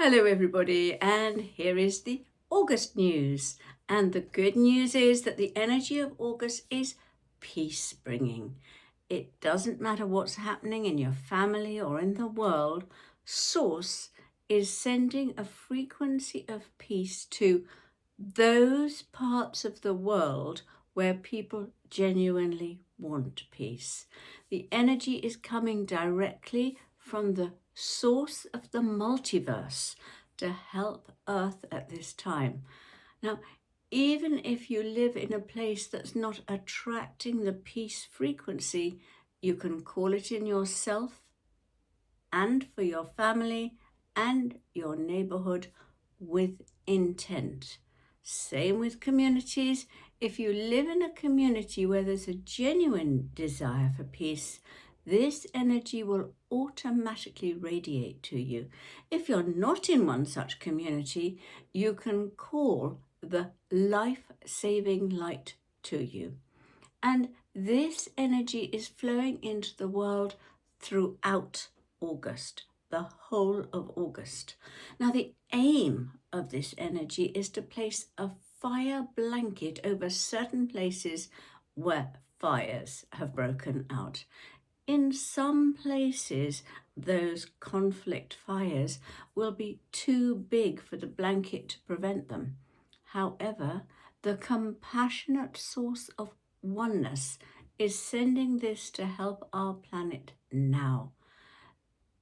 Hello everybody, and here is the August news. And the good news is that the energy of August is peace bringing. It doesn't matter what's happening in your family or in the world, Source is sending a frequency of peace to those parts of the world where people genuinely want peace. The energy is coming directly from the source of the multiverse to help Earth at this time. Now, even if you live in a place that's not attracting the peace frequency, you can call it in yourself and for your family and your neighborhood with intent. Same with communities. If you live in a community where there's a genuine desire for peace, this energy will automatically radiate to you. If you're not in one such community, you can call the life-saving light to you. And this energy is flowing into the world throughout August, the whole of August. Now, the aim of this energy is to place a fire blanket over certain places where fires have broken out. In some places, those conflict fires will be too big for the blanket to prevent them. However, the compassionate source of oneness is sending this to help our planet now.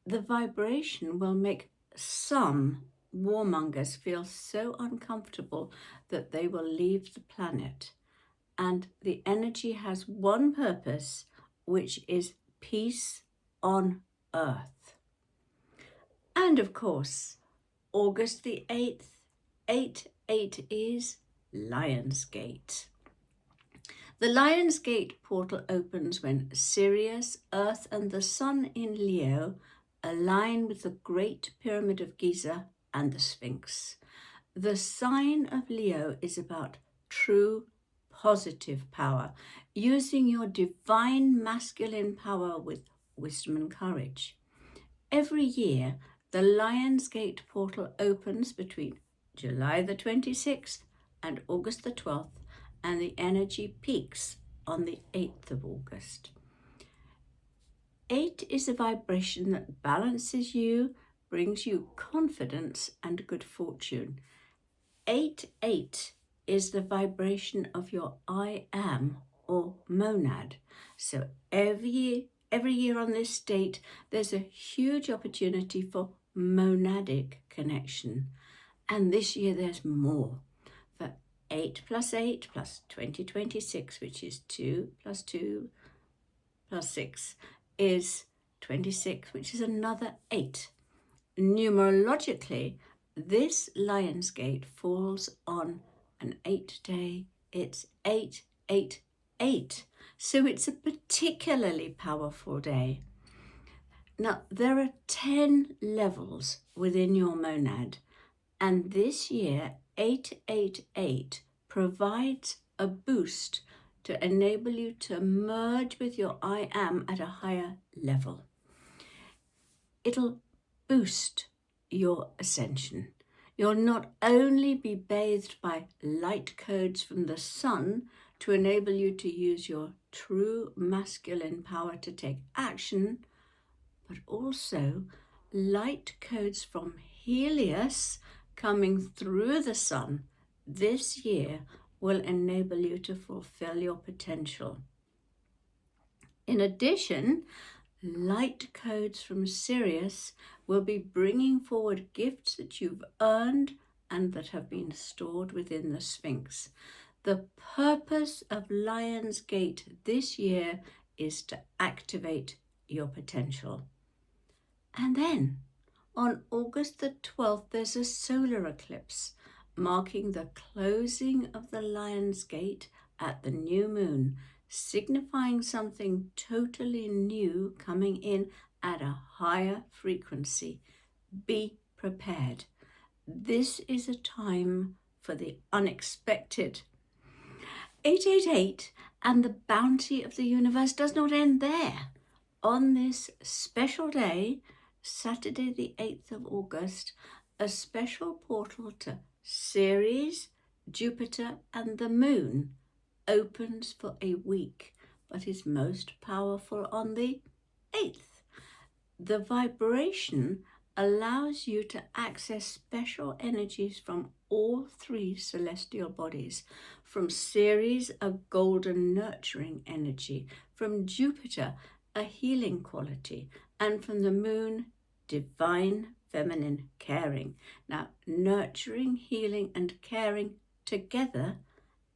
The vibration will make some warmongers feel so uncomfortable that they will leave the planet. And the energy has one purpose, which is peace on Earth. And of course, August the 8th, 8/8 is Lionsgate. The Lionsgate portal opens when Sirius, Earth and the Sun in Leo align with the Great Pyramid of Giza and the Sphinx. The sign of Leo is about true positive power, using your divine masculine power with wisdom and courage. Every year, the Lionsgate portal opens between July the 26th and August the 12th, and the energy peaks on the 8th of August. 8 is a vibration that balances you, brings you confidence and good fortune. 8/8 is the vibration of your I am or monad. So every year on this date, there's a huge opportunity for monadic connection. And this year there's more. For 8 + 8 + 2026, which is 2 + 2 + 6, is 26, which is another 8. Numerologically, this Lionsgate falls on an 8-day. It's 8/8/8. So it's a particularly powerful day. Now, there are 10 levels within your monad, and this year 8/8/8 provides a boost to enable you to merge with your I am at a higher level. It'll boost your ascension. You'll not only be bathed by light codes from the sun to enable you to use your true masculine power to take action, but also light codes from Helios coming through the sun this year will enable you to fulfill your potential. In addition, light codes from Sirius will be bringing forward gifts that you've earned and that have been stored within the Sphinx. The purpose of Lionsgate this year is to activate your potential. And then on August the 12th, there's a solar eclipse marking the closing of the Lionsgate at the new moon, signifying something totally new coming in at a higher frequency. Be prepared. This is a time for the unexpected. 8/8/8 and the bounty of the universe does not end there. On this special day, Saturday the 8th of August, a special portal to Ceres, Jupiter, and the Moon opens for a week, but is most powerful on the 8th. The vibration allows you to access special energies from all three celestial bodies. From Ceres, a golden nurturing energy, from Jupiter, a healing quality, and from the Moon, divine feminine caring. Now, nurturing, healing, and caring together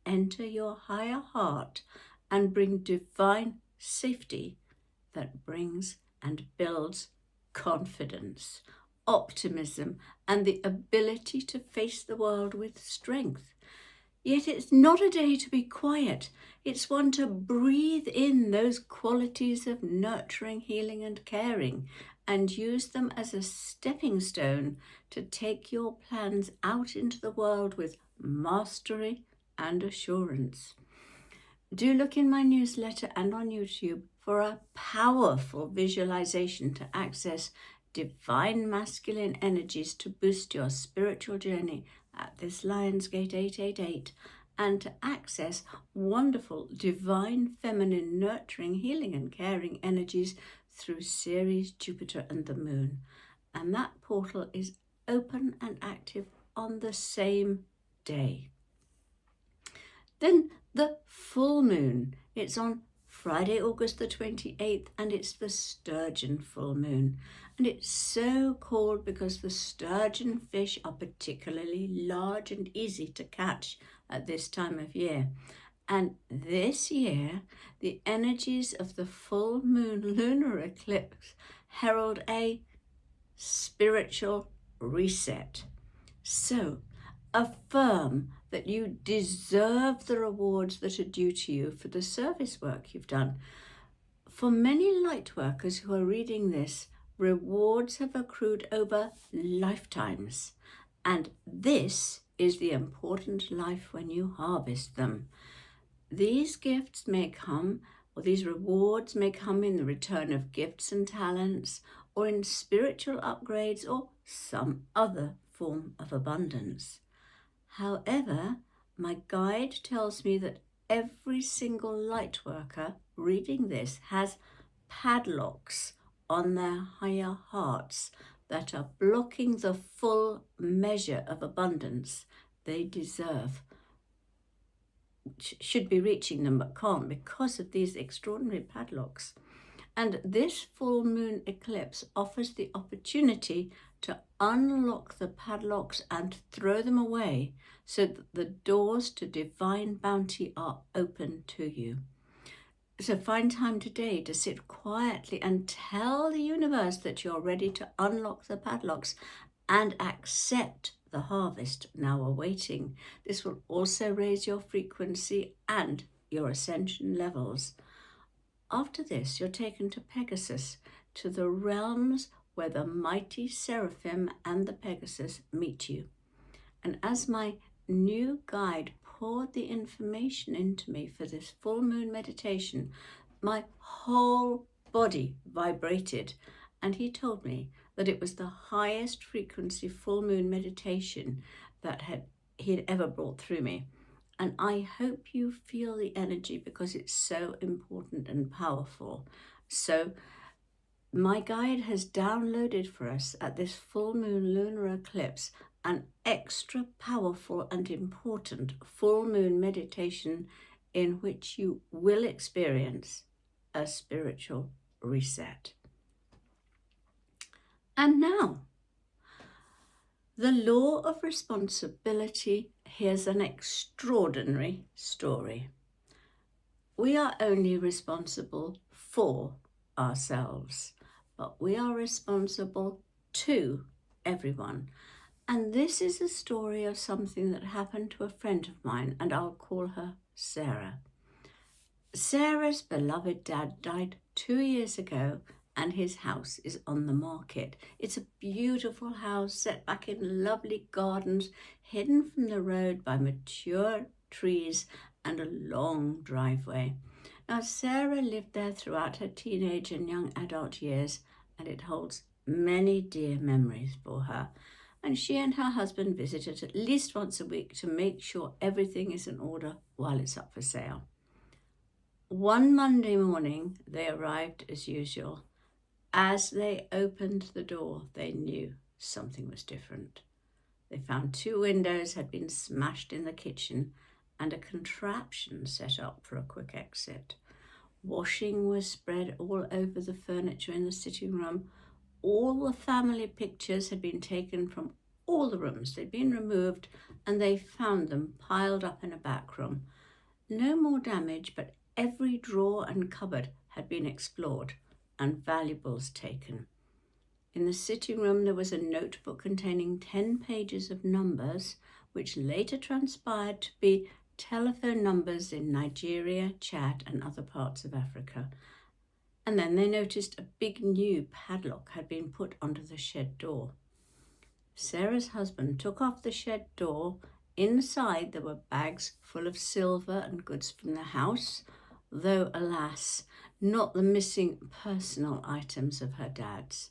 enter your higher heart and bring divine safety that brings and builds confidence, optimism, and the ability to face the world with strength. Yet it's not a day to be quiet. It's one to breathe in those qualities of nurturing, healing, and caring, and use them as a stepping stone to take your plans out into the world with mastery and assurance. Do look in my newsletter and on YouTube for a powerful visualization to access divine masculine energies to boost your spiritual journey at this Lionsgate 888, and to access wonderful divine feminine nurturing, healing, and caring energies through Ceres, Jupiter, and the Moon. And that portal is open and active on the same day. Then the full moon. It's on Friday, August the 28th, and it's the Sturgeon full moon. And it's so called because the sturgeon fish are particularly large and easy to catch at this time of year. And this year, the energies of the full moon lunar eclipse herald a spiritual reset. So, affirm that you deserve the rewards that are due to you for the service work you've done. For many light workers who are reading this, rewards have accrued over lifetimes, and this is the important life when you harvest them. These gifts may come, or these rewards may come in the return of gifts and talents, or in spiritual upgrades, or some other form of abundance. However, my guide tells me that every single light worker reading this has padlocks on their higher hearts that are blocking the full measure of abundance they deserve. Should be reaching them but can't because of these extraordinary padlocks. And this full moon eclipse offers the opportunity to unlock the padlocks and throw them away so that the doors to divine bounty are open to you. So find time today to sit quietly and tell the universe that you're ready to unlock the padlocks and accept the harvest now awaiting. This will also raise your frequency and your ascension levels. After this, you're taken to Pegasus, to the realms where the mighty seraphim and the Pegasus meet you. And as my new guide poured the information into me for this full moon meditation, my whole body vibrated, and he told me that it was the highest frequency full moon meditation that he had ever brought through me. And I hope you feel the energy because it's so important and powerful. So my guide has downloaded for us at this full moon lunar eclipse an extra powerful and important full moon meditation in which you will experience a spiritual reset. And now, the law of responsibility. Here's an extraordinary story. We are only responsible for ourselves, but we are responsible to everyone. And this is a story of something that happened to a friend of mine, and I'll call her Sarah. Sarah's beloved dad died 2 years ago, and his house is on the market. It's a beautiful house set back in lovely gardens, hidden from the road by mature trees and a long driveway. Now, Sarah lived there throughout her teenage and young adult years, and it holds many dear memories for her. and she and her husband visit it at least once a week to make sure everything is in order while it's up for sale. One Monday morning, they arrived as usual. As they opened the door, they knew something was different. They found 2 windows had been smashed in the kitchen and a contraption set up for a quick exit. Washing was spread all over the furniture in the sitting room. All the family pictures had been taken from all the rooms. They'd been removed and they found them piled up in a back room. No more damage, but every drawer and cupboard had been explored and valuables taken. In the sitting room there was a notebook containing 10 pages of numbers, which later transpired to be telephone numbers in Nigeria, Chad and other parts of Africa. And then they noticed a big new padlock had been put onto the shed door. Sarah's husband took off the shed door. Inside there were bags full of silver and goods from the house, though alas, not the missing personal items of her dad's.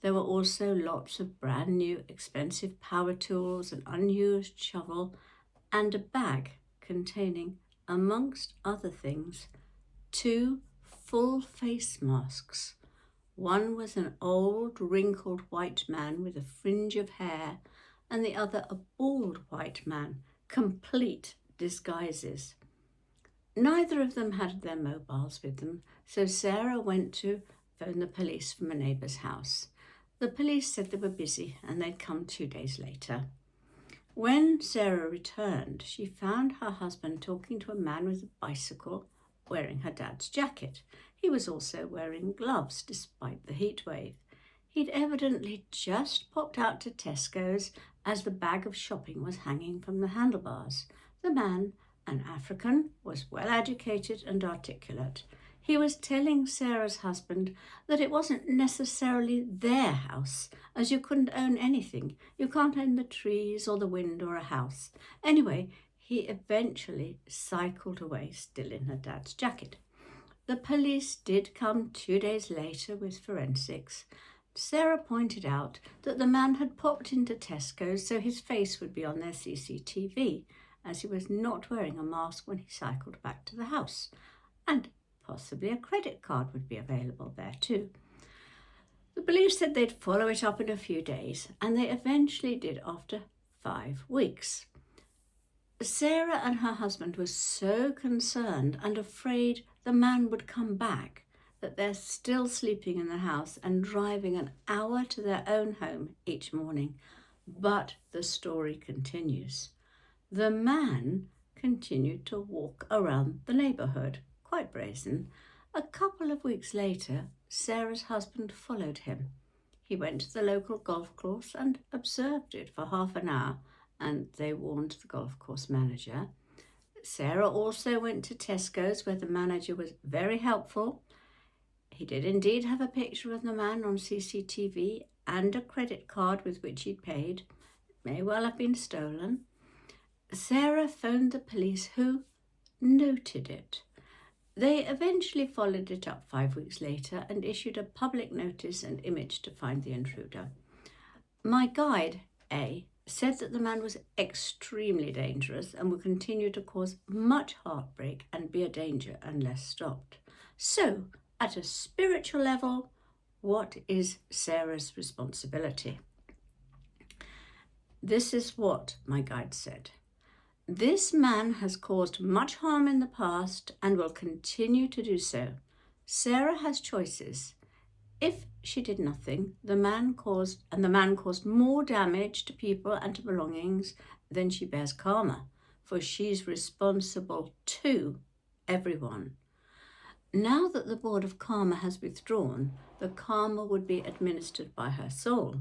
There were also lots of brand new expensive power tools, an unused shovel, and a bag containing, amongst other things, 2 full face masks. One was an old, wrinkled white man with a fringe of hair, and the other a bald white man, complete disguises. Neither of them had their mobiles with them, so Sarah went to phone the police from a neighbour's house. The police said they were busy and they'd come 2 days later. When Sarah returned, she found her husband talking to a man with a bicycle wearing her dad's jacket. He was also wearing gloves despite the heat wave. He'd evidently just popped out to Tesco's as the bag of shopping was hanging from the handlebars. The man, an African, was well educated and articulate. He was telling Sarah's husband that it wasn't necessarily their house, as you couldn't own anything. You can't own the trees or the wind or a house. Anyway, he eventually cycled away, still in her dad's jacket. The police did come 2 days later with forensics. Sarah pointed out that the man had popped into Tesco's so his face would be on their CCTV, as he was not wearing a mask when he cycled back to the house. And possibly a credit card would be available there too. The police said they'd follow it up in a few days, and they eventually did after 5 weeks. Sarah and her husband were so concerned and afraid the man would come back that they're still sleeping in the house and driving an hour to their own home each morning. But the story continues. The man continued to walk around the neighbourhood, quite brazen. A couple of weeks later, Sarah's husband followed him. He went to the local golf course and observed it for half an hour, and they warned the golf course manager. Sarah also went to Tesco's, where the manager was very helpful. He did indeed have a picture of the man on CCTV and a credit card with which he'd paid. It may well have been stolen. Sarah phoned the police, who noted it. They eventually followed it up 5 weeks later and issued a public notice and image to find the intruder. My guide, A, said that the man was extremely dangerous and would continue to cause much heartbreak and be a danger unless stopped. So, at a spiritual level, what is Sarah's responsibility? This is what my guide said. This man has caused much harm in the past and will continue to do so. Sarah has choices. If she did nothing, the man caused more damage to people and to belongings, then she bears karma, for she's responsible to everyone. Now that the board of karma has withdrawn, the karma would be administered by her soul.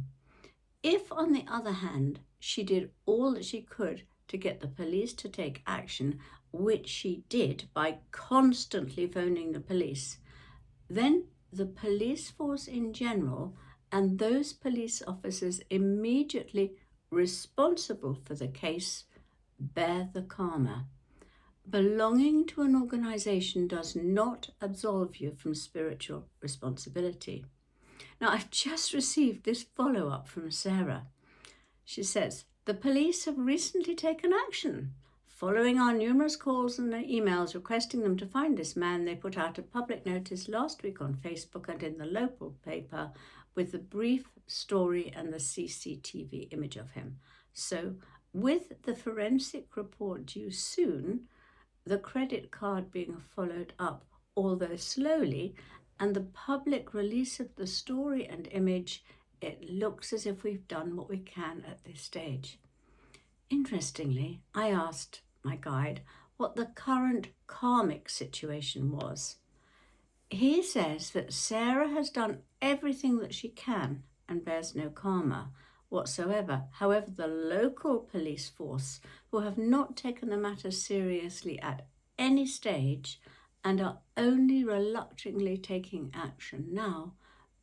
If, on the other hand, she did all that she could to get the police to take action, which she did by constantly phoning the police, then the police force in general and those police officers immediately responsible for the case bear the karma. Belonging to an organization does not absolve you from spiritual responsibility. Now, I've just received this follow-up from Sarah. She says, the police have recently taken action. Following our numerous calls and emails requesting them to find this man, they put out a public notice last week on Facebook and in the local paper with the brief story and the CCTV image of him. So, with the forensic report due soon, the credit card being followed up, although slowly, and the public release of the story and image, it looks as if we've done what we can at this stage. Interestingly, I asked my guide what the current karmic situation was. He says that Sarah has done everything that she can and bears no karma whatsoever. However, the local police force, who have not taken the matter seriously at any stage and are only reluctantly taking action now,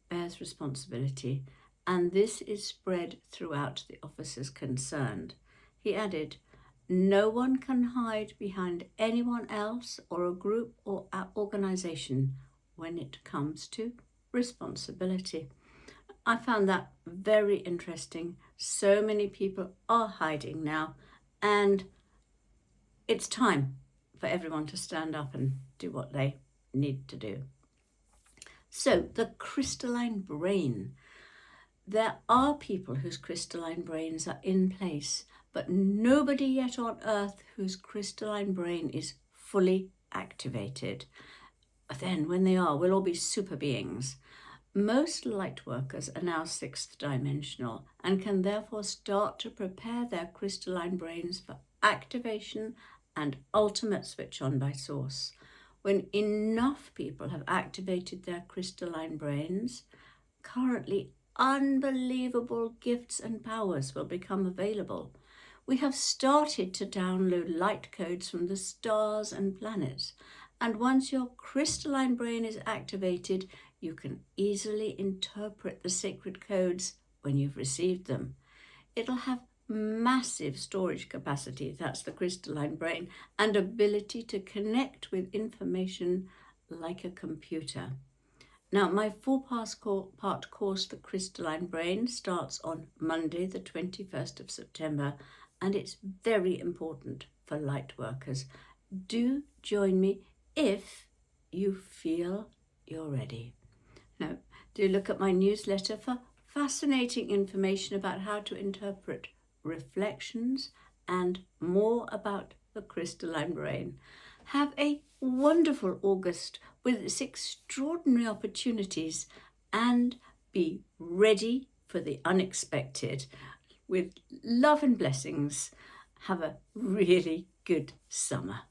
bears responsibility, and this is spread throughout the officers concerned. He added, no one can hide behind anyone else or a group or organization when it comes to responsibility. I found that very interesting. So many people are hiding now, and it's time for everyone to stand up and do what they need to do. So, the crystalline brain. There are people whose crystalline brains are in place, but nobody yet on Earth whose crystalline brain is fully activated. Then, when they are, we'll all be super beings. Most light workers are now sixth dimensional and can therefore start to prepare their crystalline brains for activation and ultimate switch on by source. When enough people have activated their crystalline brains, currently unbelievable gifts and powers will become available. We have started to download light codes from the stars and planets, and once your crystalline brain is activated, you can easily interpret the sacred codes when you've received them. It'll have massive storage capacity, that's the crystalline brain, and ability to connect with information like a computer. Now, my four-part course, The Crystalline Brain, starts on Monday, the 21st of September, and it's very important for light workers. Do join me if you feel you're ready. Now, do look at my newsletter for fascinating information about how to interpret reflections and more about the crystalline brain. Have a wonderful August with its extraordinary opportunities, and be ready for the unexpected. With love and blessings, have a really good summer.